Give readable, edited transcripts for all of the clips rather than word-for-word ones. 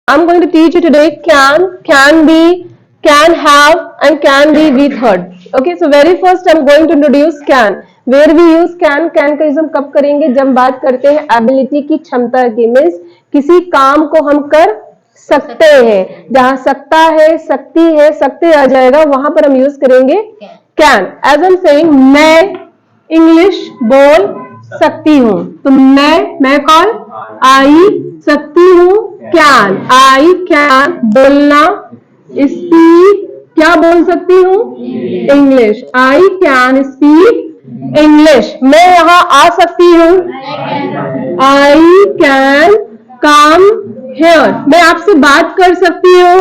I'm going to teach you today can be, can have and can be with heard. Okay, so very first I'm going to introduce can. Where we use can का use हम कब करेंगे? जब बात करते हैं ability की, क्षमता की, मीन्स किसी काम को हम कर सकते हैं, जहां सकता है, सकती है, सकते आ जाएगा, वहां पर हम यूज करेंगे कैन. एज एम सेइंग, मैं इंग्लिश बोल सकती हूँ, तो मैं कौन? आई सकती हूँ, कैन. आई कैन बोलना, स्पीक, क्या बोल सकती हूँ? English. I can speak English. मैं यहाँ आ सकती हूँ, आई कैन कम हियर. मैं आपसे बात कर सकती हूँ,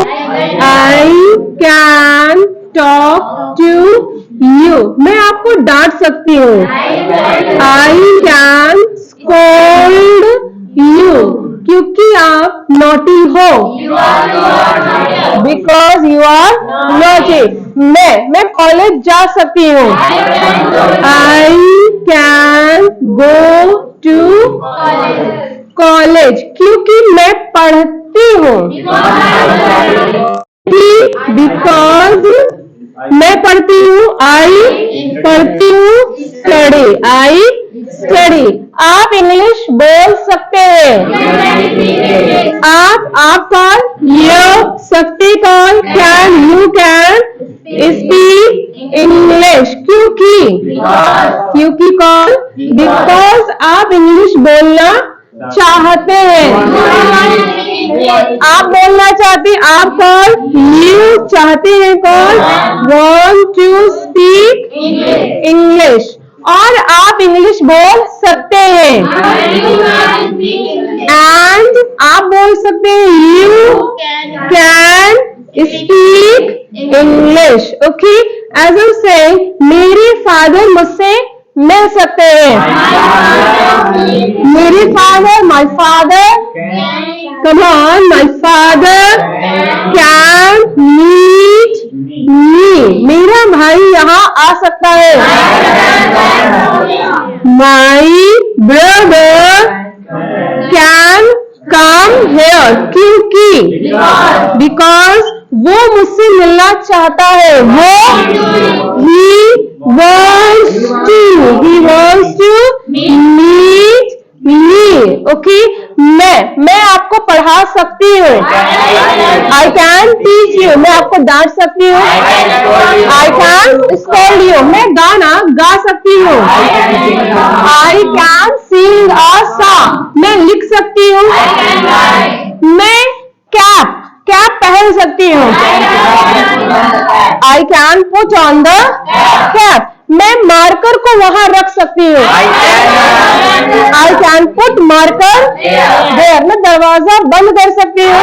I can talk to you. मैं आपको डांट सकती हूँ, आई कैन स्कोल्ड यू, क्योंकि आप नॉटी हो, बिकॉज यू आर नॉटी. मैं कॉलेज जा सकती हूँ, I can go to college, क्योंकि मैं पढ़ती हूँ, बिकॉज मैं पढ़ती हूँ, आई पढ़ती हूँ, स्टडी, आई स्टडी. आप इंग्लिश बोल सकते हैं, आप कौन? यू. सकते कौन? Can. You can speak English, क्योंकि कौन? बिकॉज आप इंग्लिश बोलना चाहते हैं. आप बोलना चाहते, आप कौन? यू. चाहते हैं कौन? Want to speak English. और आप इंग्लिश बोल सकते हैं, एंड आप बोल सकते हैं, you can speak English. Okay, as I say, मेरे फादर मुझसे मिल सकते हैं, मेरे father, my father, come on, my father can meet me. मेरा भाई यहाँ आ सकता है, my brother can come here, क्योंकि, बिकॉज वो मुझसे मिलना चाहता है, वो he wants to meet me. Okay, मैं आपको पढ़ा सकती हूँ, आई कैन टीच यू. मैं आपको डांट सकती हूँ, आई कैन स्कॉल्ड यू. मैं गाना गा सकती हूँ, I can sing a song. मैं लिख सकती हूँ, मैं कैप पहन सकती हूँ, I can put on the cap. मैं मार्कर को वहां रख सकती हूँ, I can put marker there. मैं दरवाजा बंद कर सकती हूँ.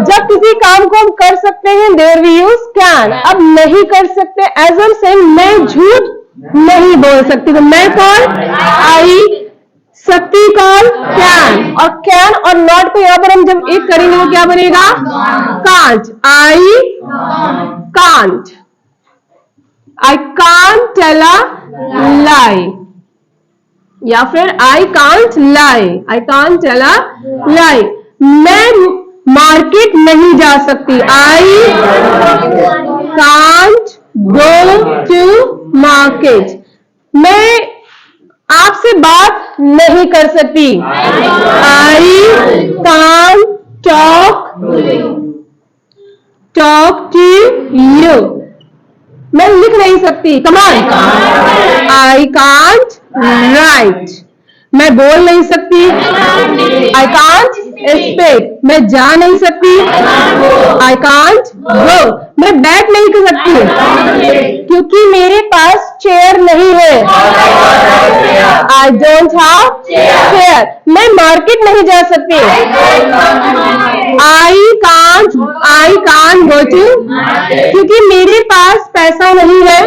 जब किसी काम को हम कर सकते हैं, देयर वी यूज कैन. अब नहीं कर सकते, एज एम सेइंग, मैं झूठ नहीं बोल सकती. तो मैं कौन? आई. सकती कौन? कैन. और कैन और नॉट को यहाँ पर हम जब एक करेंगे, वो क्या बनेगा? Can't. I can't. I can't tell a lie, या फिर I can't lie, I can't tell a lie. मैं मार्केट नहीं जा सकती, I can't go to market. मैं आपसे बात नहीं कर सकती, I can't talk to you. मैं लिख नहीं सकती, come on, I can't write. मैं बोल नहीं सकती, आई कांट स्पीक. मैं जा नहीं सकती, आई कांट गो. मैं बैठ नहीं कर सकती, क्योंकि मेरे पास चेयर नहीं है, आई डोंट हैव चेयर. मैं मार्केट नहीं जा सकती, आई कांट गो टू, क्योंकि मेरे पास पैसा नहीं है,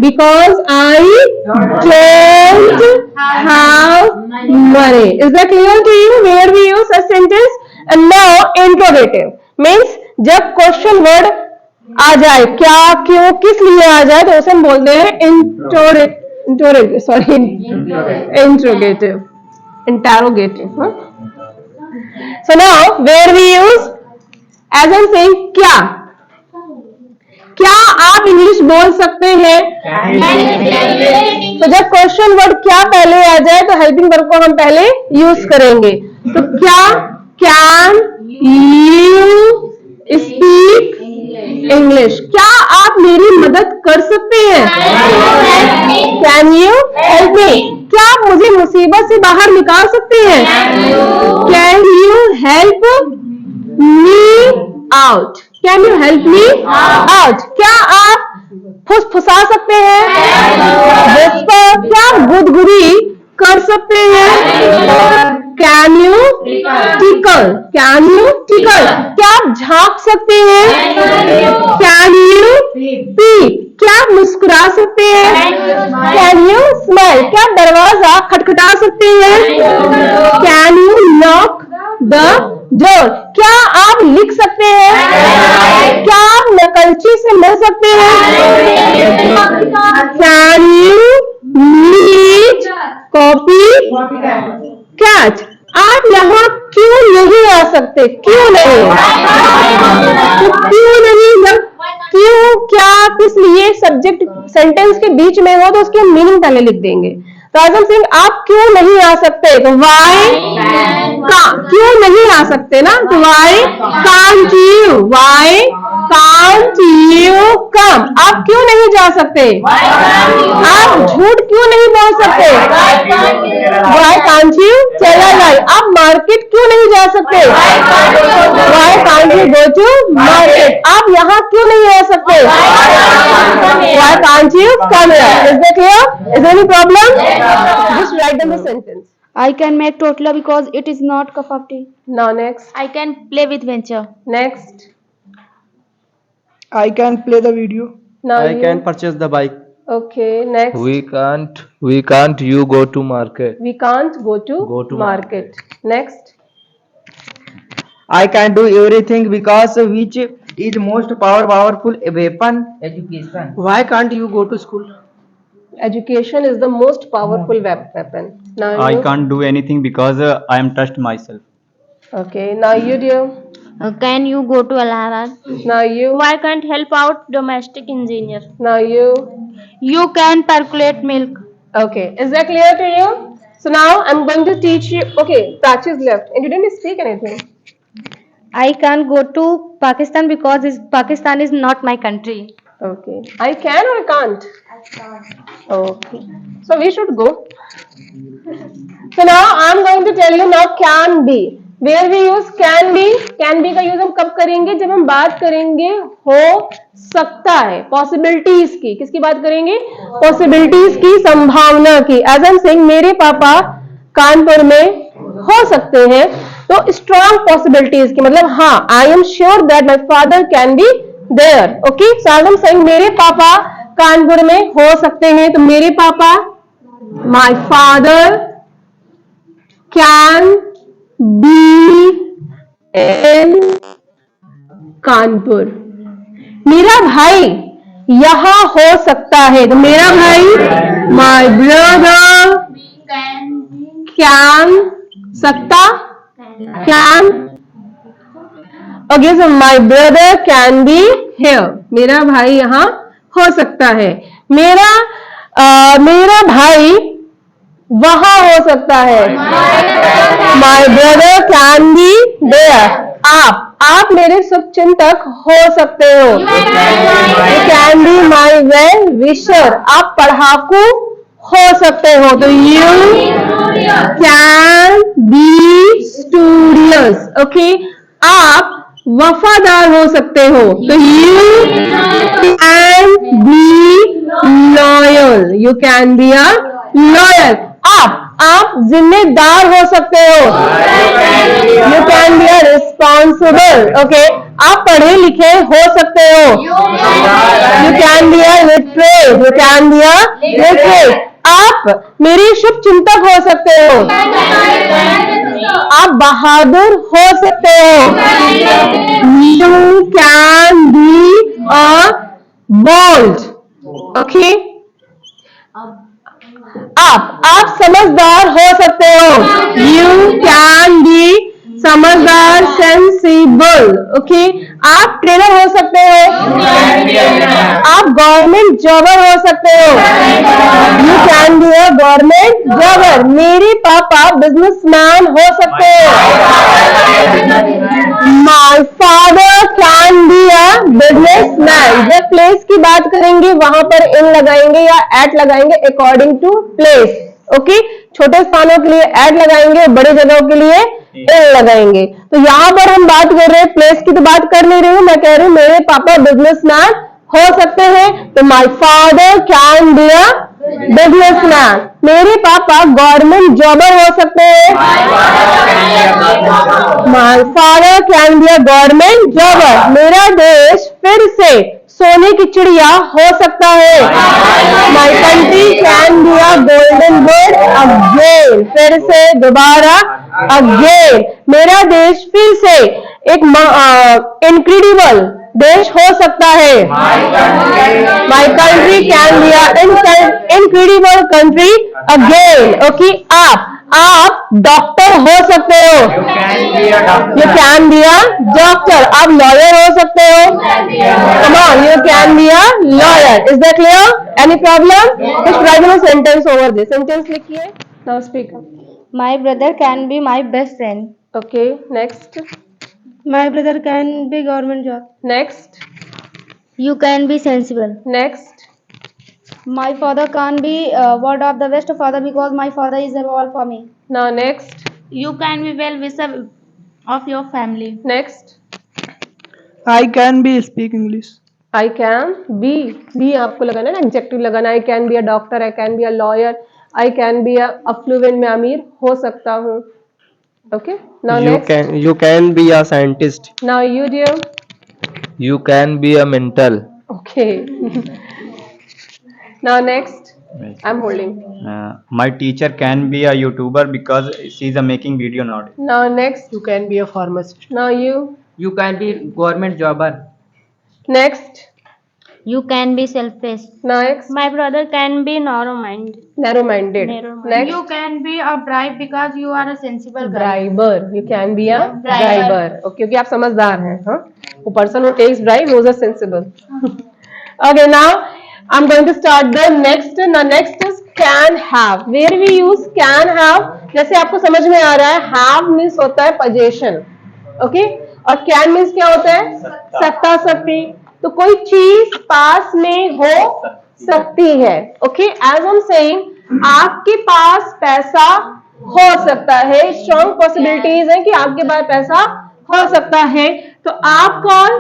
because I don't have money. Is that clear to you? Where we use a sentence. And now interrogative means जब क्वेश्चन वर्ड आ जाए, क्या, क्यों, किस लिए आ जाए, तो उसे हम बोलते हैं interrogative. So now where we use as I'm saying क्या, क्या आप इंग्लिश बोल सकते हैं? तो जब क्वेश्चन वर्ड क्या पहले आ जाए तो हेल्पिंग वर्ब को हम पहले यूज करेंगे। तो क्या, कैन यू स्पीक इंग्लिश, क्या आप मेरी मदद कर सकते हैं? कैन यू हेल्प मी, क्या आप मुझे मुसीबत से बाहर निकाल सकते हैं? Can you help me out, can you help me out, क्या आप फुसफुसा सकते हैं? क्या आप गुदगुदी कर सकते हैं? Can you tackle, can you tackle, क्या आप झांक सकते हैं? कैन यू पीक, क्या आप मुस्कुरा सकते हैं? कैन यू स्माइल, क्या आप दरवाजा खटखटा सकते हैं? Can you knock the door, क्या आप लिख सकते हैं? क्या आप नकलची से मिल सकते हैं? Can you read copy catch, आप यहाँ क्यों नहीं आ सकते? क्यों नहीं? तो क्यों नहीं, जब क्यों, क्या, किस लिए सब्जेक्ट सेंटेंस के बीच में हो तो उसकी मीनिंग पहले लिख देंगे। तो आजम सिंह आप क्यों नहीं आ सकते? तो वाई, क्यों नहीं आ सकते ना, तो Y can't you, Y can't you कम, आप क्यों नहीं जा सकते? आप झूठ क्यों नहीं बोल सकते? Why can't you tell a lie, आप मार्केट क्यों नहीं जा सकते? Why can't you go to market, आप यहाँ क्यों नहीं आ सकते? Why can't you come here. Is that clear? Is there any problem? Just write down the sentence. I can make totla because it is not cup of tea. Now next. I can play with venture. Next. I can play the video. Now I you. can purchase the bike. Okay. Next. We can't you go to market. We can't go to, market. Next. I can do everything because which is most powerful weapon, education. Why can't you go to school? Education is the most powerful weapon. Now I you. can't do anything because I am touched myself. Okay. Now you dear. Can you go to Allahabad? Now you. Why can't help out domestic engineer? Now you. You can percolate milk. Okay. Is that clear to you? So now I'm going to teach you. Okay. Prachi is left and you didn't speak anything. I can't go to Pakistan because Pakistan is not my country. Okay. I can or I can't? Okay. So we should go. So now I'm going to tell you now can be. Where we use can be. Can be का use हम कब करेंगे? जब हम बात करेंगे हो सकता है, पॉसिबिलिटीज की। किसकी बात करेंगे? पॉसिबिलिटीज की, संभावना की। एज आई एम सेइंग मेरे पापा कानपुर में हो सकते हैं, तो स्ट्रॉन्ग पॉसिबिलिटीज की, मतलब हाँ I am sure that my father can be there. Okay, so as I am saying मेरे पापा कानपुर में हो सकते हैं, तो मेरे पापा, माई father can be in Kanpur. मेरा भाई यहां हो सकता है, तो मेरा भाई, माई ब्रदर कैन, सकता, can. Okay, so my brother can be here, मेरा भाई यहां हो सकता है। मेरा भाई वहां हो सकता है, my brother can be there. आप मेरे शुभचिंतक हो सकते हो, you can be my well wisher. आप पढ़ाकू हो सकते हो, तो you can be studious. Okay, आप वफादार हो सकते हो, तो you can be loyal, you can be a loyal. आप जिम्मेदार हो सकते हो, you can be a responsible. Okay, आप पढ़े लिखे हो सकते हो, you can be a literate, you can be a literate. आप मेरे शुभ चिंतक हो सकते हो, आप बहादुर हो सकते हो, you can be a bold. Okay, आप समझदार हो सकते हो, यू कैन बी समझदार, सेंसिबल। ओके, आप ट्रेनर हो सकते हो, आप गवर्नमेंट जॉबर हो सकते हो, you can be a government jobber. मेरे पापा बिजनेसमैन हो सकते हैं, my father can be a businessman. जब प्लेस की बात करेंगे वहां पर इन लगाएंगे या एट लगाएंगे अकॉर्डिंग टू प्लेस। ओके, छोटे स्थानों के लिए एट लगाएंगे, बड़े जगहों के लिए इन लगाएंगे। तो यहाँ पर हम बात कर रहे हैं, प्लेस की तो बात कर नहीं रही हूँ, मैं कह रही हूँ मेरे पापा बिजनेसमैन हो सकते हैं, तो माई father can be a businessman. मेरे पापा गवर्नमेंट जॉबर हो सकते हैं, my father can be a government जॉबर। मेरा देश फिर से सोने की चिड़िया हो सकता है, my country can be a golden bird again. फिर से दोबारा अगेन, मेरा देश फिर से एक इनक्रेडिबल देश हो सकता है, my country can be a incredible country again. Okay, आप डॉक्टर हो सकते हो, you can be a doctor. आप लॉयर हो सकते हो, come on, you can be a lawyer. Is that clear? Any problem? Just write down sentence over this. Sentence लिखिए, now speak. My brother can be my best friend. Okay, next, My brother can be government job. Next, You can be sensible. Next, My father can't be word of the best father because my father is all for me. Now next, You can be well wisher of your family. Next. I can be speak English. I can be आपको लगाना है ना, adjective लगाना। I can be a doctor, I can be a lawyer, I can be a fluent, मैं अमीर हो सकता हूँ। Okay, now next, You can be a scientist. Now you dear. You can be a mental. Okay, now next, I am holding. My teacher can be a YouTuber because she is making video nowadays. Now next, You can be a pharmacist. Now you, You can be government jobber. Next, You can be selfish. Next, My brother can be narrow-minded. Narrow minded. Next, You can be a bribe because you are a sensible guy. Briber, you can be a Briber. Briber. Okay, क्योंकि आप समझदार हैं। हाँ, वो person who takes bribe is a sensible. Okay, now I am going to start the next. Now next is can have. Where we use can have, जैसे आपको समझ में आ रहा है, हैव मीन्स होता है पोजीशन, ओके, और कैन मीन्स क्या होता है? सत्ता, शक्ति। तो कोई चीज पास में हो सकती है। Okay, as I am saying, आपके पास पैसा हो सकता है, स्ट्रॉन्ग पॉसिबिलिटीज है कि आपके पास पैसा हो सकता है। तो आप कौन?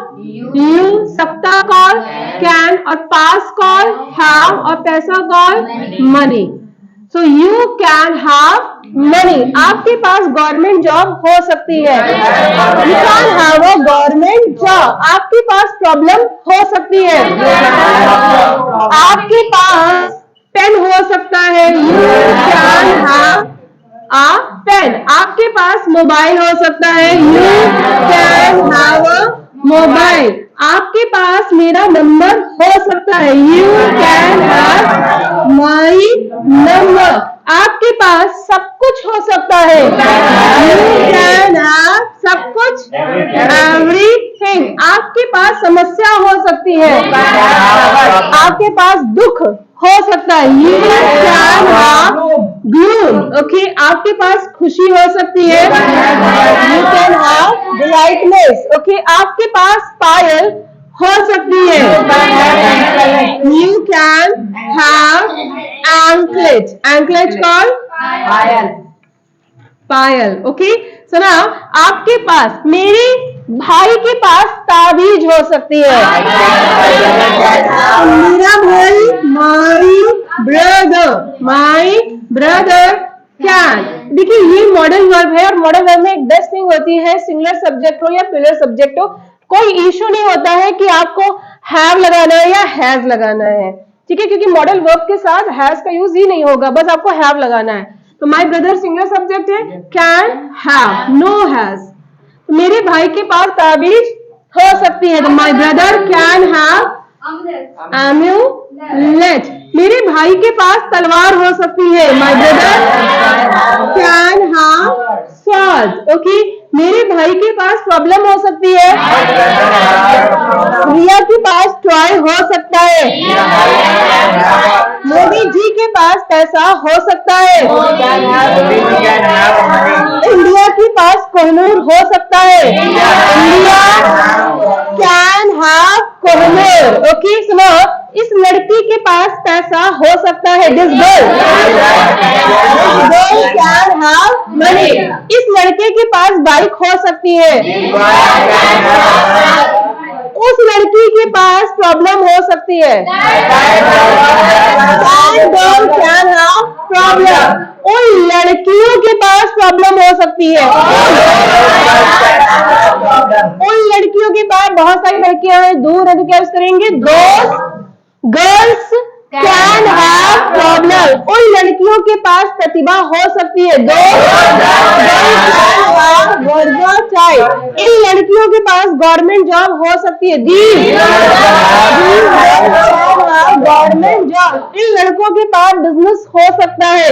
यू, सत्ता कौन? कैन, और पास कौन? हैव, और पैसा कौन? Money. So you can have money. आपके पास गवर्नमेंट जॉब हो सकती है, you can have a government job. आपके पास प्रॉब्लम हो सकती है, आपके पास पेन हो सकता है, you can have a pen. आपके पास मोबाइल हो सकता है, you can have a mobile. आपके पास मेरा नंबर हो सकता है, you can have my number. आपके पास सब कुछ हो सकता है, यू कैन हैव सब कुछ, एवरीथिंग। आपके पास समस्या हो सकती है, आपके पास दुख हो सकता है, you can have gloom. Okay, आपके पास खुशी हो सकती है, यू कैन हैव डिलाइटनेस। ओके, आपके पास पायल हो सकती है, you can have anklet. Anklet call Payal. Okay, so now आपके पास, मेरे भाई के पास ताबीज हो सकती है, मेरा भाई, माई ब्रदर कैन। देखिए, ये मॉडल वर्ब है, और मॉडल वर्ब में एक बेस्ट थिंग होती है, सिंगुलर सब्जेक्ट हो या प्लूरल सब्जेक्ट हो, कोई इश्यू नहीं होता है कि आपको हैव लगाना है या हैज लगाना है, ठीक है, क्योंकि मॉडल वर्ब के साथ हैज का यूज ही नहीं होगा, बस आपको हैव लगाना है। तो माय ब्रदर सिंगुलर सब्जेक्ट है, कैन हैव, नो हैज। तो मेरे भाई के पास ताबीज हो सकती है, तो my brother can have emulate. मेरे भाई के पास तलवार हो सकती है, माय ब्रदर कैन हैव स्वाद। ओके, मेरे भाई के पास प्रॉब्लम हो सकती है, रिया के पास टॉय हो सकता है, मोदी जी के पास पैसा हो सकता है, इंडिया के पास कोहिनूर हो सकता है, India can have Kohinoor. Okay, सुनो, इस लड़की के पास पैसा हो सकता है, this girl can have money. इस लड़के के पास बाइक हो सकती है, उस लड़की के पास प्रॉब्लम हो सकती है, गर्ल कैन हैव प्रॉब्लम। उन लड़कियों के पास प्रॉब्लम हो सकती है, उन लड़कियों के पास बहुत सारी लड़कियां हैं, दूर है तो क्या यूज करेंगे, दोस्त गर्ल्स कैन हैव प्रॉब्लम। उन लड़कियों के पास प्रतिभा हो सकती है, इन लड़कियों के पास गवर्नमेंट जॉब हो सकती है, गवर्नमेंट जॉब। इन लड़कों के पास बिजनेस हो सकता है,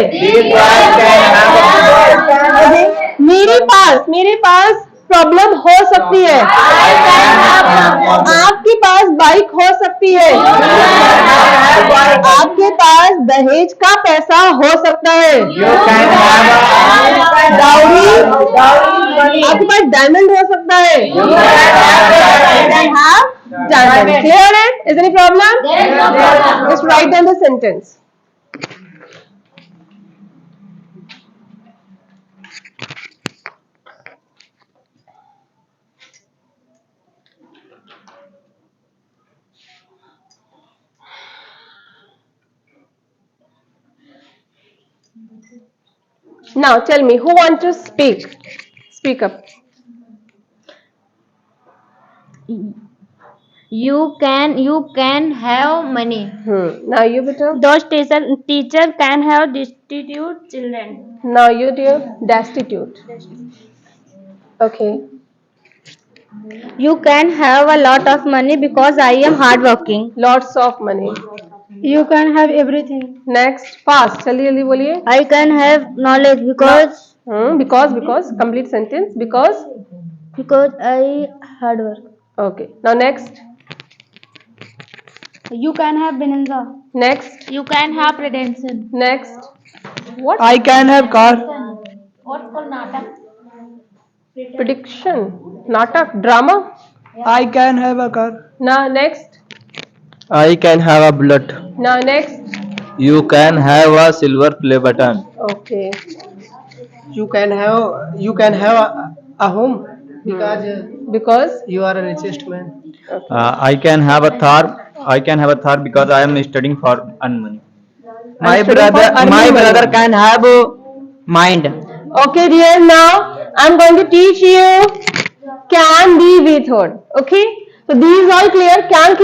मेरे पास प्रॉब्लम हो सकती है, आपके पास बाइक हो सकती है, आपके पास दहेज का पैसा हो सकता है, डाउरी, आपके पास डायमंड हो सकता है, डायमंड। क्लियर है? Is any problem? Just write down the sentence. Now tell me, who want to speak? Speak up. You can have money. Now you, beta. Those teacher can have destitute children. Now you, dear. Destitute. Okay. You can have a lot of money because I am hardworking. Lots of money. You can have everything. Next, fast. जल्दी जल्दी बोलिए. I can have knowledge because Because complete sentence. Because I hard work. okay. Now next. You can have bonanza. Next. You can have redemption. Next. What? I can have car. What's called natak? Prediction. Natak. Drama. I can have a car. Now next. I can have a bullet. Now next. You can have a silver play button. Okay. You can have a home Because you are a richest man. I can have a Thar because I am studying for earn money. My brother can have mind. okay, dear. Now I'm going to teach you can be with word. Okay. So these all clear. Can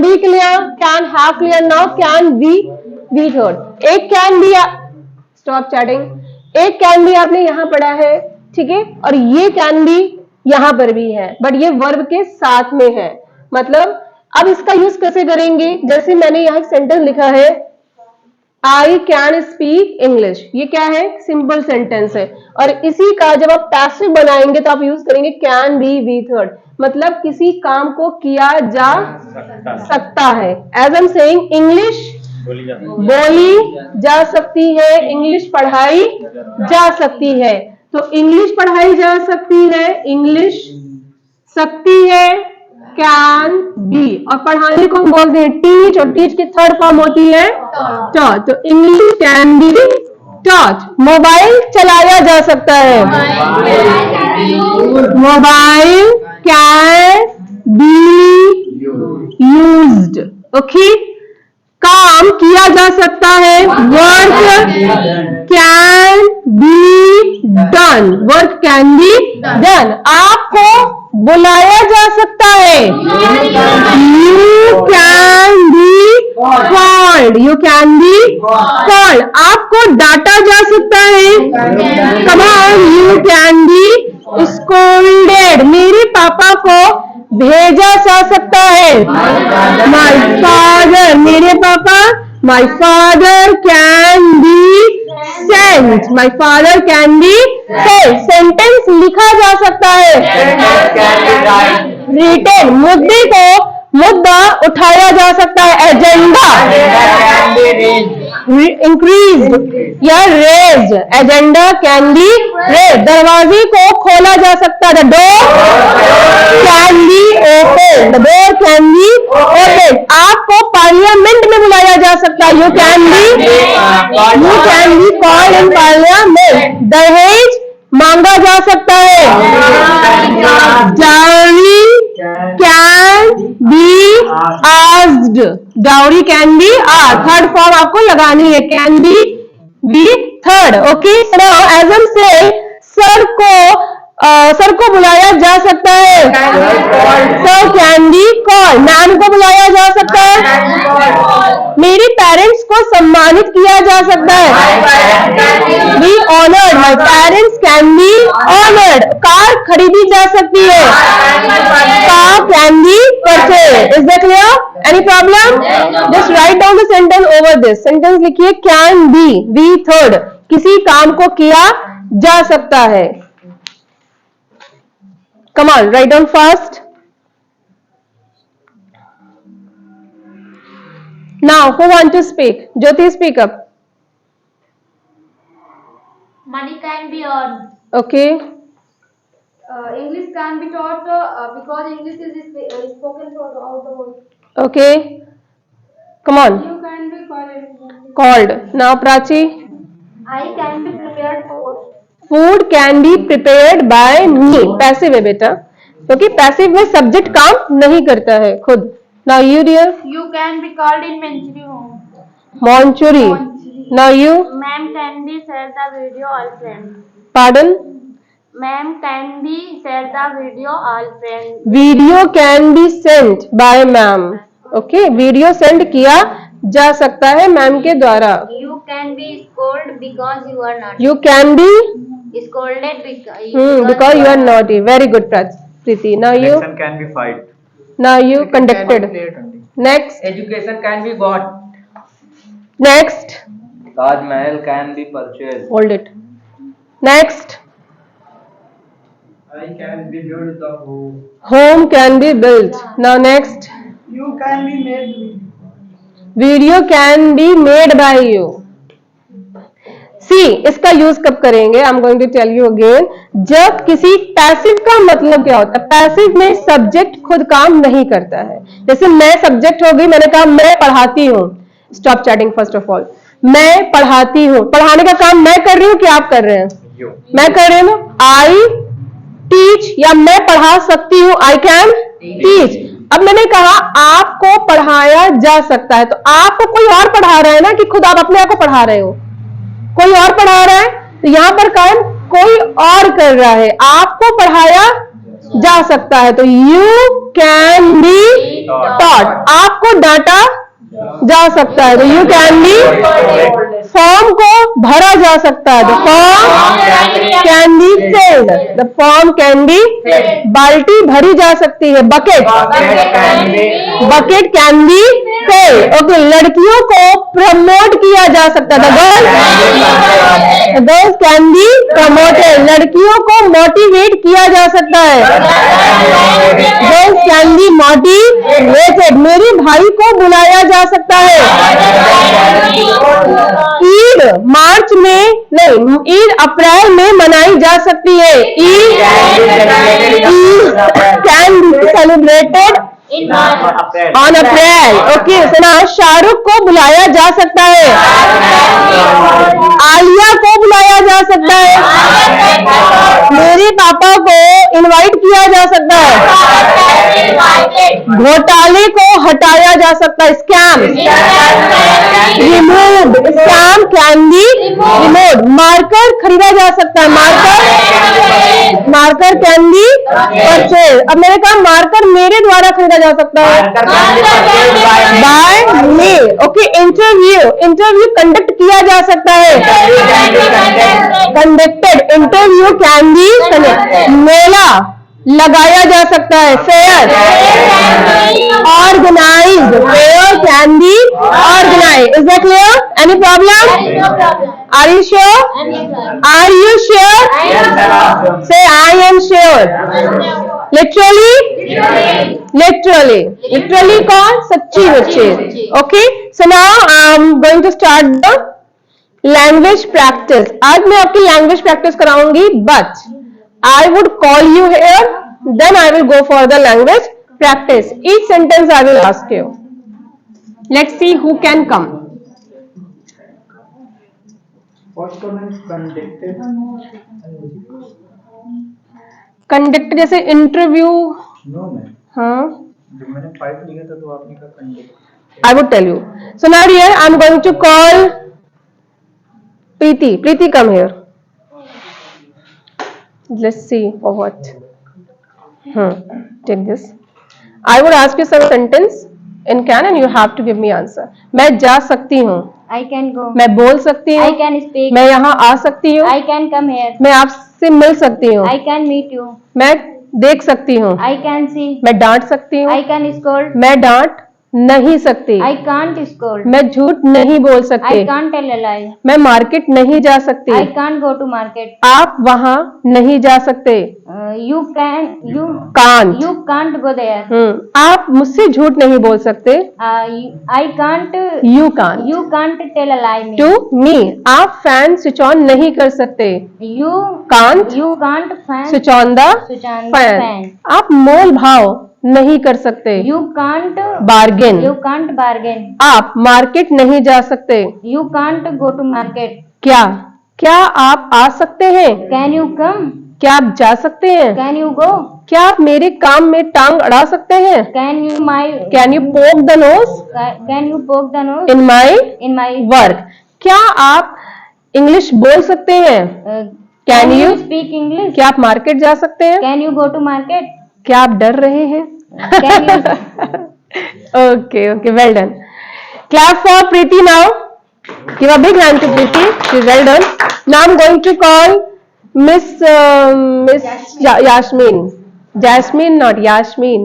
be clear, can have clear. Now can be with word. एक can be stop chatting. एक can be आपने यहाँ पढ़ा है, ठीक है, और ये can be यहाँ पर भी है, बट ये वर्ब के साथ में है। मतलब अब इसका यूज कैसे करेंगे? जैसे मैंने यहाँ एक सेंटेंस लिखा है, आई कैन स्पीक इंग्लिश। ये क्या है? सिंपल सेंटेंस है। और इसी का जब आप पैसिव बनाएंगे तो आप यूज करेंगे कैन बी विथ वर्ड, मतलब किसी काम को किया जा सकता है। एज एम सेइंग, इंग्लिश बोली जा सकती है, इंग्लिश पढ़ाई जा सकती है। तो इंग्लिश पढ़ाई जा सकती है, इंग्लिश सकती है, कैन बी। और पढ़ाने को हम बोलते हैं टीच, और टीच की थर्ड फॉर्म होती है टॉट। तो English can be taught. Mobile चलाया जा सकता है, mobile can be used. Okay, काम किया जा सकता है, work can be done, work can be done. आपको बुलाया जा सकता है, you can be called, you can be called. आपको डांटा जा सकता है, कम on, you can B scolded. मेरे पापा को भेजा जा सकता है, माय फादर, मेरे पापा, my father can be sent. sent. My father can be sent. Sentence लिखा जा सकता है. Written. मुद्दा उठाया जा सकता है. Agenda increased या raised. Agenda can be raised. दरवाजे को खोला जा सकता है. The door can be opened. The door can be opened. आपको पार्लियामेंट में बुलाया जा सकता है. You can be called in parliament. दहेज मांगा जा सकता है. Dowry can be asked. Dowry can be asked. Third form आपको लगानी है. Can be third. Okay. Now as I'm saying, sir को बुलाया जा सकता है. Sir can be call. Ma'am को बुलाया जा सकता है. मेरे पेरेंट्स को सम्मानित किया जा सकता है. Be honoured. My parents can be honoured. Car खरीदी जा सकती है. Car can be purchase. Is that clear? Any problem? Just write down the sentence over this. Sentence लिखिए. Can be third. किसी काम को किया जा सकता है. Come on, write down fast. Now, who want to speak? Jyoti, speak up. Money can be earned. Okay. English can be taught because English is spoken throughout the world. Okay. Come on. You can be Called. Now, Prachi. I can be prepared for. Food can be prepared by me. Passive है बेटा, क्योंकि passive में subject काम नहीं करता है खुद. Now you dear. You can be called in Manchuri home. Monchuri. Now you. Ma'am can be share the video all friends. Pardon. Ma'am can be share the video all friends. Video can be sent by ma'am. Okay. Video send किया जा सकता है ma'am के द्वारा. You can be scolded because you are not. You can be Scolded because because you are naughty. Very good, Preeti. Now you. Election can be fight. Now you conducted. Next. Education can be bought. Next. Taj Mahal can be purchased. Hold it. Next. I can be built the home. Home can be built. Now next. You can be made. Video can be made by you. सी, इसका use कब करेंगे? I am going to tell you again. जब किसी passive का मतलब क्या होता है? पैसिव में सब्जेक्ट खुद काम नहीं करता है. जैसे मैं सब्जेक्ट हो गई, मैंने कहा मैं पढ़ाती हूँ. Stop chatting first of all. मैं पढ़ाती हूँ. पढ़ाने का काम मैं कर रही हूँ कि आप कर रहे हैं? मैं कर रही हूँ. आई टीच या मैं पढ़ा सकती हूँ. I can teach. अब मैंने कहा आपको पढ़ाया जा सकता है, तो आपको कोई और पढ़ा रहा है ना, कि खुद आप अपने आप को पढ़ा रहे हो? कोई और पढ़ा रहा है. तो यहाँ पर काम कोई और कर रहा है. आपको पढ़ाया जा सकता है, तो यू कैन बी टॉट. आपको डांटा जा सकता है, तो यू कैन बी. फॉर्म को भरा जा सकता है, the form can be filled. The form can be. बाल्टी भरी जा सकती है. Bucket can be filled. Okay. लड़कियों को प्रमोट किया जा सकता है. The girls can be promoted. लड़कियों को मोटिवेट किया जा सकता है. Girls can be motivated. मेरे भाई को बुलाया जा सकता है. ईद मार्च में नहीं, ईद अप्रैल में मनाई जा सकती है. Eid can be celebrated on April. Okay. सुना. शाहरुख को बुलाया जा सकता है. आलिया को बुलाया जा सकता है. मेरे पापा को इनवाइट किया जा सकता है. घोटाले को हटाया जा सकता है. Scam removed. Scam can be removed. Marker खरीदा जा सकता है. Marker can be purchase. अब मैंने कहा मार्कर मेरे द्वारा खरीदा जा सकता है. By me. Okay. Interview conduct किया जा सकता है. कंडक्टेड. Interview can be. मेला लगाया जा सकता है, fair organise, fair can be organise. Is that clear? Any problem? Are you sure? Are you sure? Say I am sure. Literally, literally कौन? सच्ची मुच्ची. Okay, so now I am going to start the language practice. आज मैं आपकी language practice कराऊंगी, but I would call you here, then I will go for the language practice. Each sentence I will ask you. Let's see who can come. Conduct जैसे interview. हाँ, मैंने 5 लिखा था तो आपने कहा conduct. I would tell you. So now here I am going to call Preeti. Preeti, come here. Let's see for what. Take this. I would ask you some sentence in can and you have to give me answer. मैं जा सकती हूँ. I can go. मैं बोल सकती हूँ. I can speak. मैं यहाँ आ सकती हूँ. I can come here. मैं आपसे मिल सकती हूँ. I can meet you. मैं देख सकती हूँ. I can see. मैं डांट सकती हूँ. I can scold. मैं डांट नहीं सकती. I can't scold. मैं झूठ नहीं बोल सकती. I can't tell a lie. मैं मार्केट नहीं जा सकती. I can't go to market. आप वहाँ नहीं जा सकते. You can't. can't go there. आप मुझसे झूठ नहीं बोल सकते. I can't. You can't. You can't tell a lie. Me. To me. आप फैन स्विच ऑन नहीं कर सकते. You can't can't fan. Switch on the Switch on the fan. fan. आप मोल भाव नहीं कर सकते. You can't. Bargain. You can't bargain. आप मार्केट नहीं जा सकते. You can't go to market. क्या क्या आप आ सकते हैं? Can you come? क्या आप जा सकते हैं? Can you go? क्या आप मेरे काम में टांग अड़ा सकते हैं? Can you कैन यू पोक the nose can you poke the nose in my in my work? क्या आप इंग्लिश बोल सकते हैं? Can you- speak English? क्या आप मार्केट जा सकते हैं? Can you go to market? क्या आप डर रहे हैं? Can you? Okay, well done. Clap for Preeti now. Give a big hand to Preeti. She's well done. Now I'm going to call Miss Yasmin. Jasmine, not Yasmin.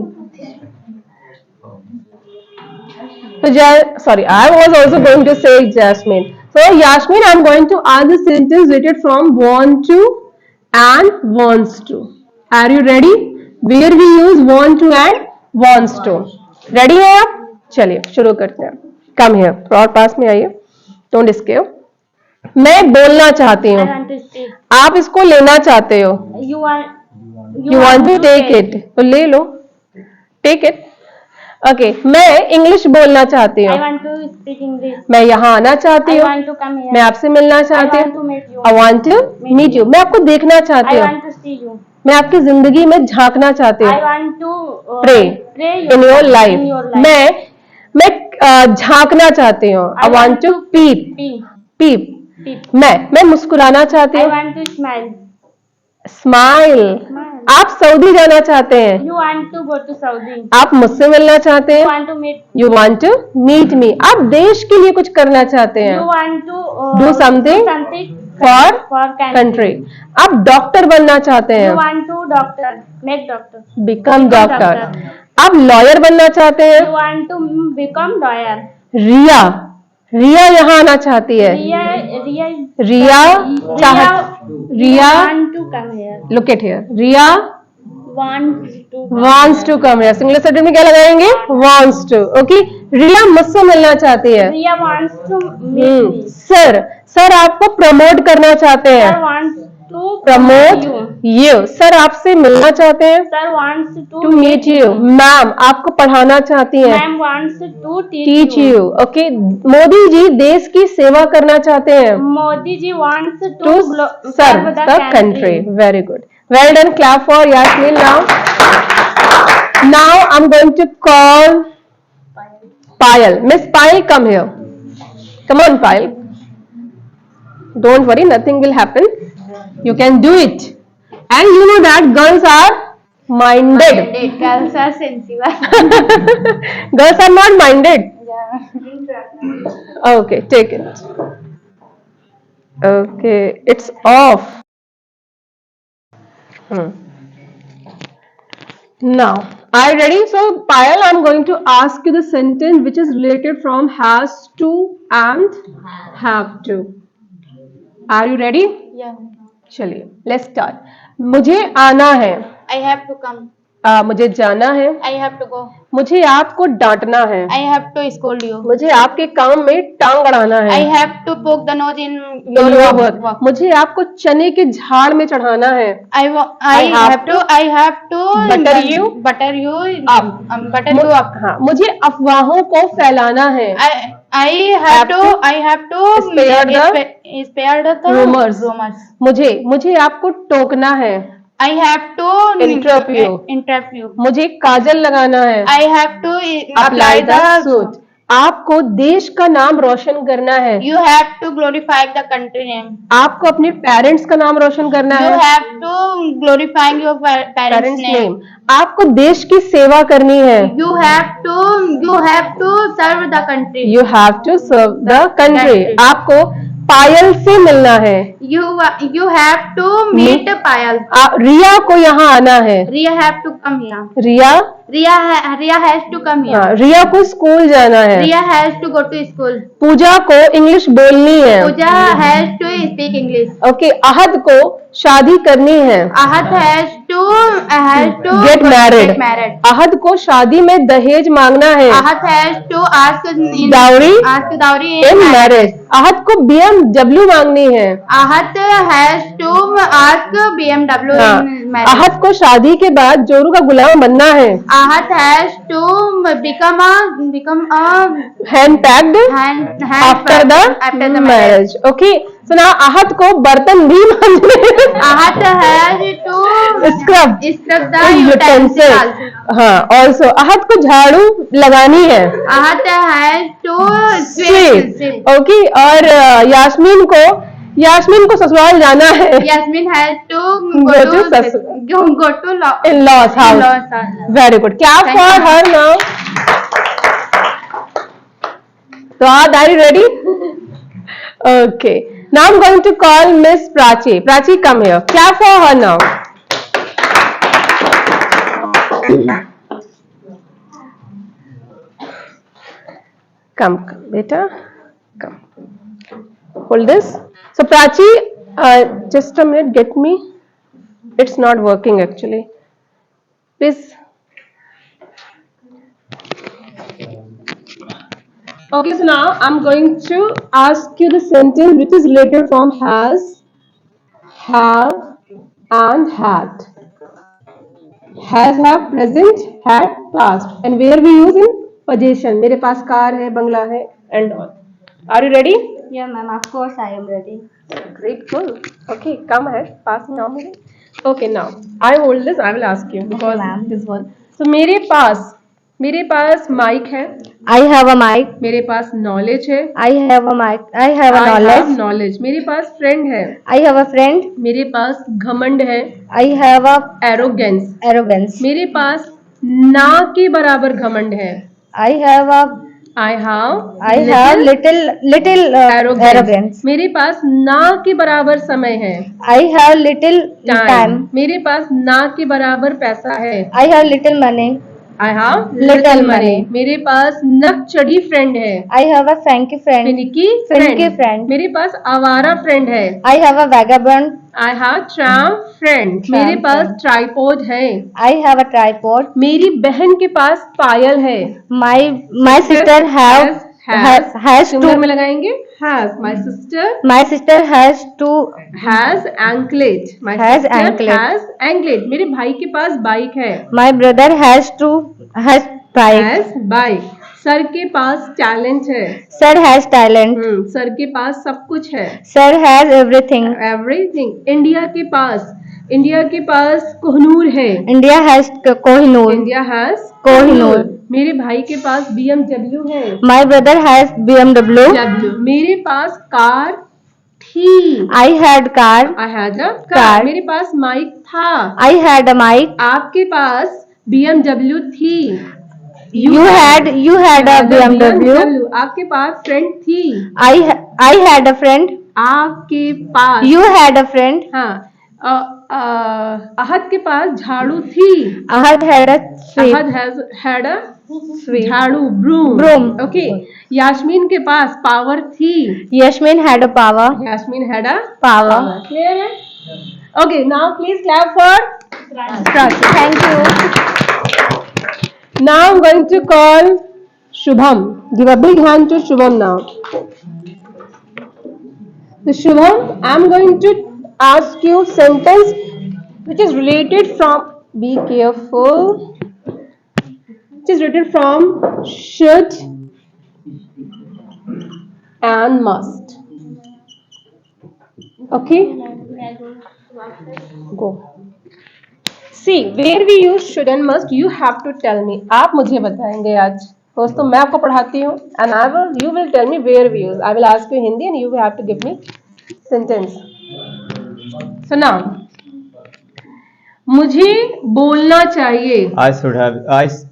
So, sorry, I was also going to say Jasmine. So, Yasmin, I'm going to ask the sentence related from want to and wants to. Are you ready? Where we use want to and wants to. Ready है आप? चलिए शुरू करते हैं. Come here. और पास में आइए. Don't escape. मैं बोलना चाहती I हूँ. want to speak. आप इसको लेना चाहते हो. You want. You want to take it. तो ले लो. Take it. Okay. मैं इंग्लिश बोलना चाहती I हूँ. want to speak English. मैं यहाँ आना चाहती I हूँ. want to come here. मैं आपसे मिलना I चाहती want to हूँ. meet you. I want to meet you. मैं आपको देखना चाहती I हूँ. want to see you. मैं आपकी जिंदगी में झांकना चाहती I हूँ. want to Pray pray in your life. in your life. मैं झांकना चाहती हूँ. I want to peep. Peep. Peep. Peep. मैं मुस्कुराना चाहती I हूँ. want to smile. Smile. Smile. आप सऊदी जाना चाहते हैं. You want to go to Saudi. आप मुझसे मिलना चाहते You हैं. want to meet. You want to meet me. आप देश के लिए कुछ करना चाहते हैं. You want to Do something for for country. Country. आप डॉक्टर बनना चाहते You हैं. want to doctor. Make doctor. Become become doctor. doctor. आप लॉयर बनना चाहते हैं. You want to become lawyer. रिया. रिया यहाँ आना चाहती है. Ria Riya want to come here. Look at here. Riya Want to. wants to come here. Singular sentence में क्या लगाएंगे? wants to. ओके. रिया मुझसे मिलना चाहती है. Ria wants to meet me. Sir आपको प्रमोट करना चाहते Sir हैं. wants to promote you. You. Sir आपसे मिलना चाहते हैं. Sir wants to to meet you. Ma'am आपको पढ़ाना चाहती हैं. Ma'am wants to teach you. Okay. Modi ji देश की सेवा करना चाहते हैं. Modi ji wants to To serve serve the country. Very good. Well done. Clap for Yasmin now. Now I'm going to call Payal. Miss Payal, come here. Come on, Payal. Don't worry, nothing will happen. You can do it. And you know that girls are minded. Girls are sensible. Girls are not minded. Yeah. Okay, take it. Okay, it's off. Now, are you ready? So, Payal, I'm going to ask you the sentence which is related from has to and have to. Are you ready? Yeah. चलिए, let's start. मुझे आना है, I have to come. मुझे जाना है, I have to go. मुझे आपको डांटना है, I have to scold you. मुझे आपके काम में टांग अड़ाना है, I have to poke the nose in in your your work. work. मुझे आपको चने के झाड़ में चढ़ाना है, I have to Butter you up. butter you up. हाँ, मुझे अफवाहों को फैलाना है, I have to spare the spare the rumors. मुझे आपको टोकना है, I have to interrupt you. मुझे काजल लगाना है, I have to apply the suit. आपको देश का नाम रोशन करना है, You have to glorify the country name. आपको अपने पेरेंट्स का नाम रोशन करना You है, have to glorifying your parents' parents name. Name, आपको देश की सेवा करनी है, You have to serve the country. You have to serve the country, आपको पायल से मिलना है, You have to meet Payal. रिया को यहाँ आना है, Riya have to come here. Riya has to come here. रिया को स्कूल जाना है, Riya has to go to school. पूजा को इंग्लिश बोलनी है, Pooja has to speak English. Okay, Ahad को शादी करनी है, Ahad has to get married, get married. Ahad को शादी में दहेज मांगना है, Ahad has to ask dowry in in marriage. Marriage, Ahad को BMW मांगनी है, Ahad has to ask BMW हाँ, in marriage. अहद को शादी के बाद जोरू का गुलाम बनना है, Ahad has to become a hand packed hand after the marriage, okay. So now Ahad को बर्तन भी मांजने हैं, Ahad has to scrub scrub the utensil also. हाँ, ऑल्सो अहद को झाड़ू लगानी है, Ahad has to sweep, sweep. Okay. और यास्मीन को ससुराल जाना है, Yasmin has to Go to go to in laws house, in-laws house. Very good, क्या Thank for you. Her now. तो are you ready? Okay, now I am going to call miss Prachi. Prachi, come here. क्या for her now? Come, beta, come. Hold this. So Prachi, just a minute. Get me. It's not working actually. Please. Okay, so now I'm going to ask you the sentence which is related from has, have, and had. Has, have, present, had, past, and where we use in possession. मेरे पास car है, बंगला है, and all. Are you ready? Yeah, ma'am. Of course, I am ready. Great, cool. Okay, come ahead. Pass me now. Okay, now I hold this. I will ask you because ma'am. this one. So मेरे पास mic है, I have a mic. मेरे पास knowledge है, I have a mic. I have a I knowledge. have knowledge. मेरे पास friend है, I have a friend. मेरे पास घमंड है, I have a arrogance, arrogance. मेरे पास ना के बराबर घमंड है, I have I have little arrogance. मेरे पास ना के बराबर समय है, I have little time. मेरे पास ना के बराबर पैसा है, I have little money. I have Little money. मेरे पास नक चढ़ी फ्रेंड है, I have a funky friend. Finicky Finicky friend. मेरे पास आवारा फ्रेंड है, I have a vagabond. I have tramp friend. मेरे पास ट्राइपॉड है, I have a tripod. मेरी बहन के पास पायल है, My sister has सिंगल में two. लगाएंगे has. My sister has two. has anklet. My Has sister anklet. has anklet. मेरे भाई के पास बाइक है, My brother has bike. has bike. Sir के पास टैलेंट है, Sir has talent. सर के पास सब कुछ है, Sir has everything. Everything. India के पास कोहनूर है, India has Kohinoor. India has Kohinoor. मेरे भाई के पास BMW है, My brother has BMW. मेरे पास कार थी, I had car. I had a car. Car. मेरे पास माइक था, I had a mic. आपके पास BMW थी, You had a BMW. आपके पास फ्रेंड थी, I had a friend. आपके पास You had a friend. हाँ, अहद के पास झाड़ू थी. Ahad had a sweep. Ahad has had a Sweep. झाड़ू, broom. Broom. Okay. यास्मीन के पास पावर थी. Yasmin had a power. Yasmin had a Power. Clear है? Okay, now please clap for Thank you. Now I'm going to call Shubham. Give a big hand to Shubham now. So Shubham, I'm going to ask you sentence which is related from, be careful, which is related from should and must. Okay? Go. See, where we use should and must, you have to tell me. आप मुझे बताएंगे आज. First तो मैं आपको पढ़ाती हूँ and you will tell me where we use. I will ask you Hindi and you will have to give me sentence. So now, मुझे बोलना चाहिए.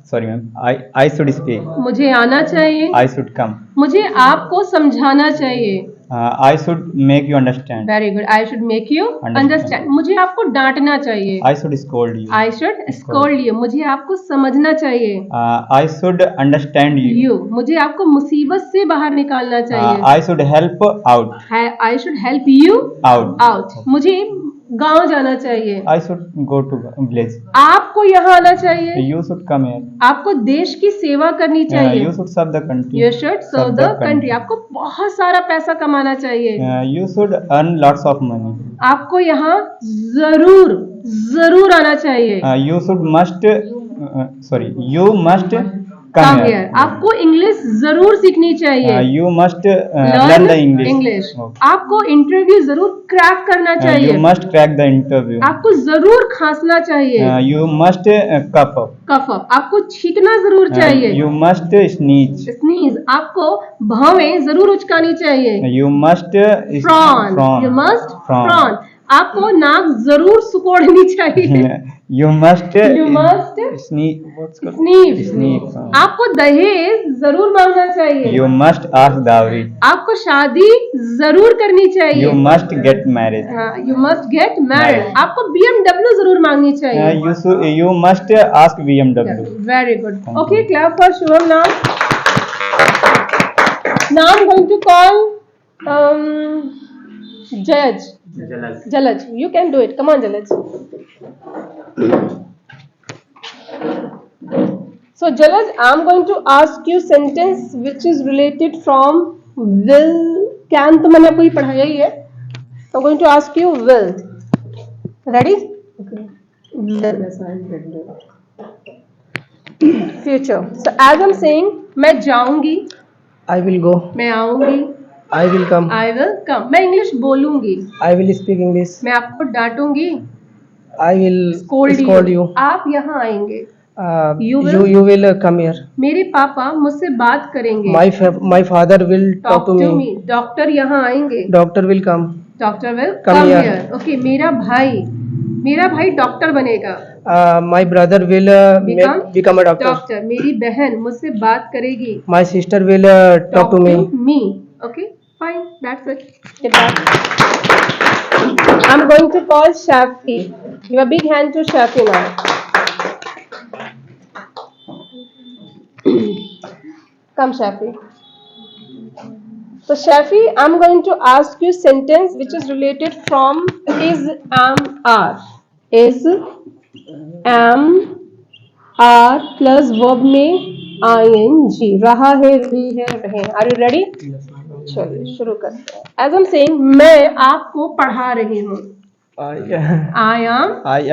Sorry ma'am, I should speak. मुझे आना चाहिए. I should come. मुझे आपको समझाना चाहिए. I should make you understand. Very good. I should make you understand. मुझे आपको डांटना चाहिए. I should scold you. I should scold you. मुझे आपको समझना चाहिए. I should understand you. You. मुझे आपको मुसीबत से बाहर निकालना चाहिए. I should help out. I should help you out. मुझे गांव जाना चाहिए. I should go to village. आपको यहाँ आना चाहिए. You should come here. आपको देश की सेवा करनी चाहिए. You should serve the country. You should serve the country. आपको बहुत सारा पैसा कमाना चाहिए. You should earn lots of money. आपको यहाँ जरूर आना चाहिए. You must come here. आपको इंग्लिश जरूर सीखनी चाहिए. You must learn the English. आपको इंटरव्यू जरूर क्रैक करना चाहिए. You must crack the interview. आपको जरूर खांसना चाहिए. You must cough up. आपको छींकना जरूर चाहिए. You must sneeze. आपको भवें जरूर उचकानी चाहिए. You must frown. You must frown. आपको नाक जरूर सुकोड़नी चाहिए. You must sneeze. आपको दहेज जरूर मांगना चाहिए. You must ask dowry. आपको शादी जरूर करनी चाहिए. You must get married. You must get married. आपको BMW जरूर मांगनी चाहिए. You must ask BMW. Very good. Okay, clap for Shubham now. Now I'm going to call Jalaj. You can do it. Come on, Jalaj. So Jalaj, I'm going to ask you sentence which is related from will. Can तो मैंने आपको ये पढ़ाया ही है. I'm going to ask you will. Ready? Will. Future. So as I'm saying, मैं जाऊंगी. I will go. मैं आऊंगी. I will come. I will come. मैं इंग्लिश बोलूंगी. I will speak English. मैं आपको डांटूंगी. I will scold you. आप यहाँ आएंगे. You will come here. मेरे पापा मुझसे बात करेंगे. My father will talk to me. Doctor यहाँ आएंगे. Doctor will come. Doctor will come here. Okay, मेरा भाई डॉक्टर बनेगा. My brother will become a doctor. मेरी बहन मुझसे बात करेगी. My sister will talk to me. Okay, fine. That's it. Get back. I'm going to call Shafi. Give a big hand to Shafi now. Come, Shafi. So, Shafi, I'm going to ask you sentence which is related from is, am, are. Is, am, are plus verb में ing. रहा है, रही है, रहे. Are you ready? चलिए शुरू करते हैं. As I'm saying, मैं आपको पढ़ा रही हूँ. I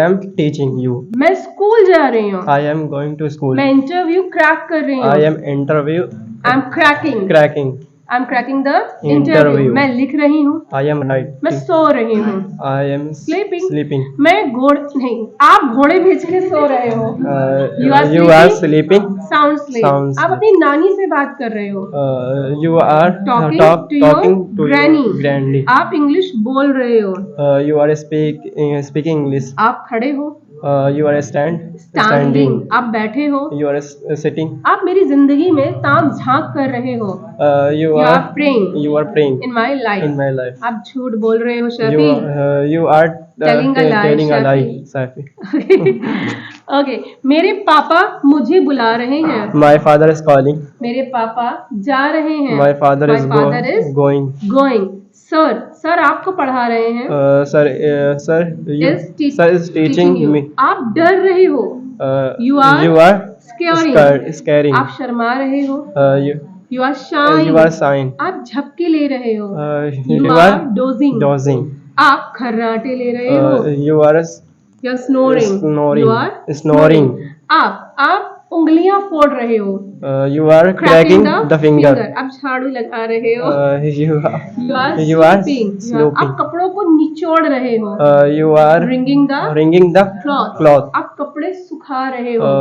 am teaching you. मैं स्कूल जा रही हूँ. I am going to school. मैं इंटरव्यू क्रैक कर रही हूँ. I am interview. I'm cracking. I'm cracking the interview. मैं लिख रही हूँ. I am right. मैं सो रही हूँ. I am sleeping. मैं आप घोड़े बेच के सो रहे हो. You are sleeping. Sound sleep. आप अपनी नानी से बात कर रहे हो. You are talking to your granny. आप इंग्लिश बोल रहे हो. You are speaking English. आप खड़े हो. You are standing. आप बैठे हो. You are sitting. आप मेरी जिंदगी में ताक झांक कर रहे हो. You are praying. In my life. In my life. आप झूठ बोल रहे हो Shafi. You are Telling a lie, telling a lie, Shafi. Shafi. Okay, मेरे पापा मुझे बुला रहे हैं. My father is calling. मेरे पापा जा रहे हैं. My father is going. Going. Sir आपको पढ़ा रहे हैं. Sir, sir, sir is teaching me. आप डर रहे हो. You are scaring. आप शर्मा रहे हो. You are You are sighing. आप झपके ले रहे हो. You are dozing. आप खर्राटे ले रहे हो. You are You are snoring. You are snoring. आप उंगलियां फोड़ रहे हो. You are cracking the finger. आप झाड़ू लगा रहे हो. You are sleeping. आप कपड़ों को निचोड़ रहे हो. You are wringing the cloth. आप कपड़े सुखा रहे हो.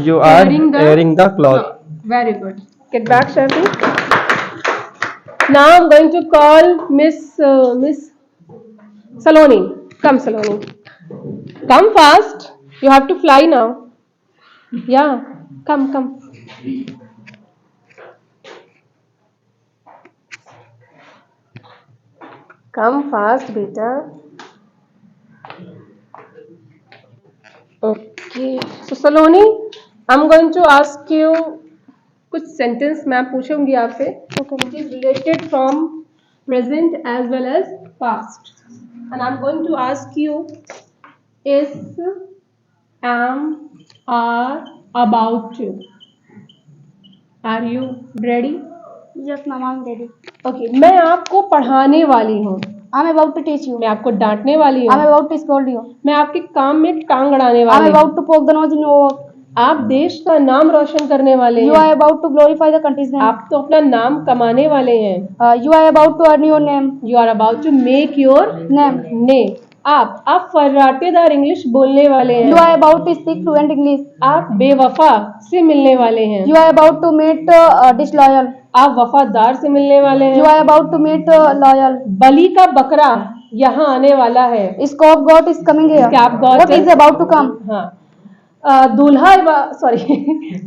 You are airing the cloth. Very good. Get back, Shafi. Now I'm going to call Miss Saloni. Come, Saloni. Come fast. You have to fly now. Yeah. Come. Come fast, beta. Okay. So Saloni, I'm going to ask you कुछ sentence मैं पूछूंगी आपसे. Which is related from present as well as past. And I'm going to ask you is, am, are, about to. Are you ready? Yes, ma'am, I'm ready. Okay. मैं आपको पढ़ाने वाली हूँ. I'm about to teach you. मैं आपको डांटने वाली I'm हूँ. about to scold you. मैं आपके काम में टांग अड़ाने I'm वाली हूँ. about to poke the nose in your work. आप देश का नाम रोशन करने वाले You हैं. are about to glorify the country's name. आप तो अपना नाम कमाने वाले हैं. You are about to earn your name. You are about to make your Name. name. आप फर्राटेदार इंग्लिश बोलने वाले हैं. You are about to speak fluent English. आप बेवफा से मिलने वाले हैं. You are about to meet disloyal. आप वफादार से मिलने वाले हैं. You are about to meet loyal. बलि का बकरा यहाँ आने वाला है. Scab God is coming here. Scab God What is about to come? हाँ. दूल्हा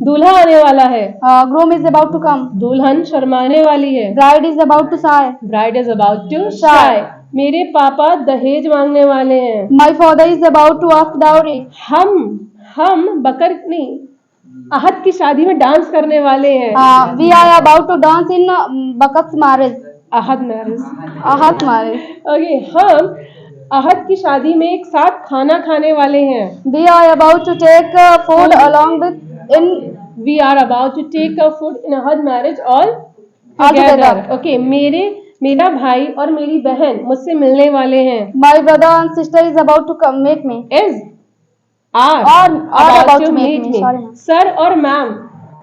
दूल्हा आने वाला है. Groom is about to come. दुल्हन शर्माने वाली है. Bride is about to sigh. Bride is about to shy. मेरे पापा दहेज मांगने वाले हैं. My father is about to ask dowry. हम बकर नहीं, आहत की शादी में डांस करने वाले हैं. We are about to dance in Bakat's marriage. आहत मैरिज. Ahat marriage. ओके. हम आहत की शादी में एक साथ खाना खाने वाले हैं. We are about to take food along with in. We are about to take a food in ahad marriage all together. together. Okay. मेरा भाई और मेरी बहन मुझसे मिलने वाले हैं. My brother and sister is about to come meet me. are about to meet me. Sorry. Sir और मैम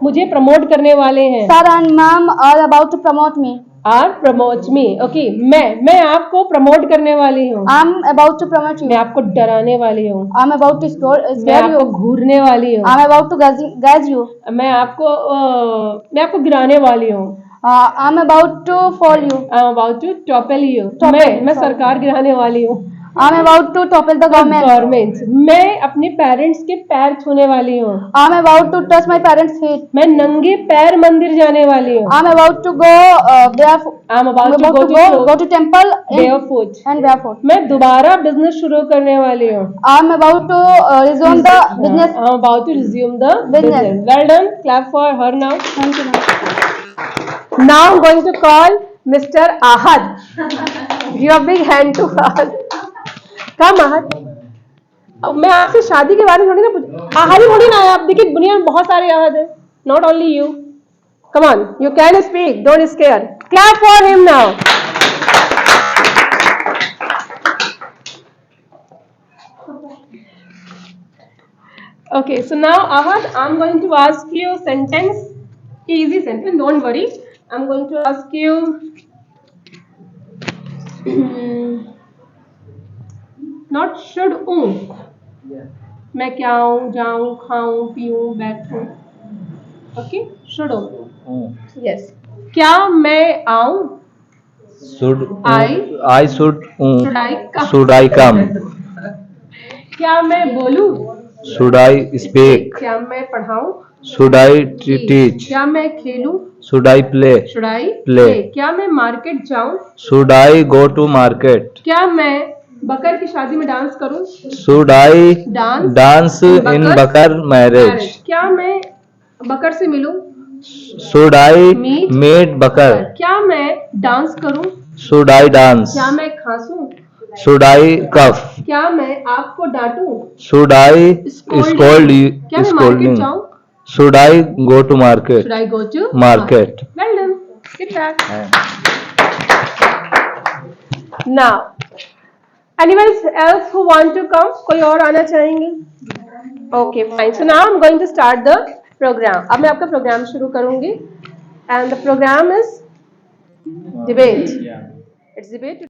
मुझे प्रमोट करने वाले हैं. Sir and ma'am are about to promote me. are promote me. Okay. मैं आपको promote करने वाली हूँ. I'm about to promote you. मैं आपको डराने वाली हूँ. I'm about to मैं scare आपको you. घूरने वाली हूँ. I'm about to gaz you. मैं आपको गिराने वाली हूँ. I'm about to fall you. I'm about to topple you. Topple, मैं sorry. सरकार गिराने वाली हूँ. I'm about to topple the government. मैं अपने पेरेंट्स के पैर छूने वाली हूँ. I'm about to touch my parents' feet. मैं नंगे पैर मंदिर जाने वाली हूँ. I'm about to go barefoot. I'm about to go to temple barefoot. and barefoot. मैं दोबारा बिजनेस शुरू करने वाली हूँ. I'm about to resume the business. I'm about to resume the Business. Well done. Clap for her now. Thank you, ma'am. Now I'm going to call Mr. Ahad. Give a big hand to Ahad. Come Ahad. मैं आपसे शादी के बारे में थोड़ी ना पूछ, आहद ही थोड़ी ना है. आप देखिए दुनिया में बहुत सारे आहद हैं. Not only you. Come on, you can speak. Don't scare. Clap for him now. Okay, so now Ahad, I'm going to ask you a sentence. Easy sentence. Don't worry. I'm going to ask you. Not should मैं क्या हूँ, जाऊँ, खाऊं, पीऊं, बैठूं. Okay. Should yes. क्या मैं आऊं? Should I should should I come? come? क्या मैं बोलूं? Should I speak? क्या मैं पढ़ाऊं? Should I teach? क्या मैं खेलूं? Should I play? Should I Play. क्या मैं मार्केट जाऊं? Should I go to market? क्या मैं बकर की शादी में डांस करूं? Should I dance dance in Bakar marriage? क्या मैं बकर से मिलूं? Should I Meet meet Bakar? क्या मैं डांस करूं? Should I dance? क्या मैं खांसूं? Should I cough? क्या मैं आपको डांटूं? Should I scold you? क्या मैं मार्केट Scolding? जाऊं? Should I go to market? Should I go to Market. Well done. Get back. Now, anyone else who want to come? कोई और आना चाहेंगे? Okay, fine. So now I'm going to start the program. अब मैं आपका programme शुरू करूंगी. And the program is debate. It's debate.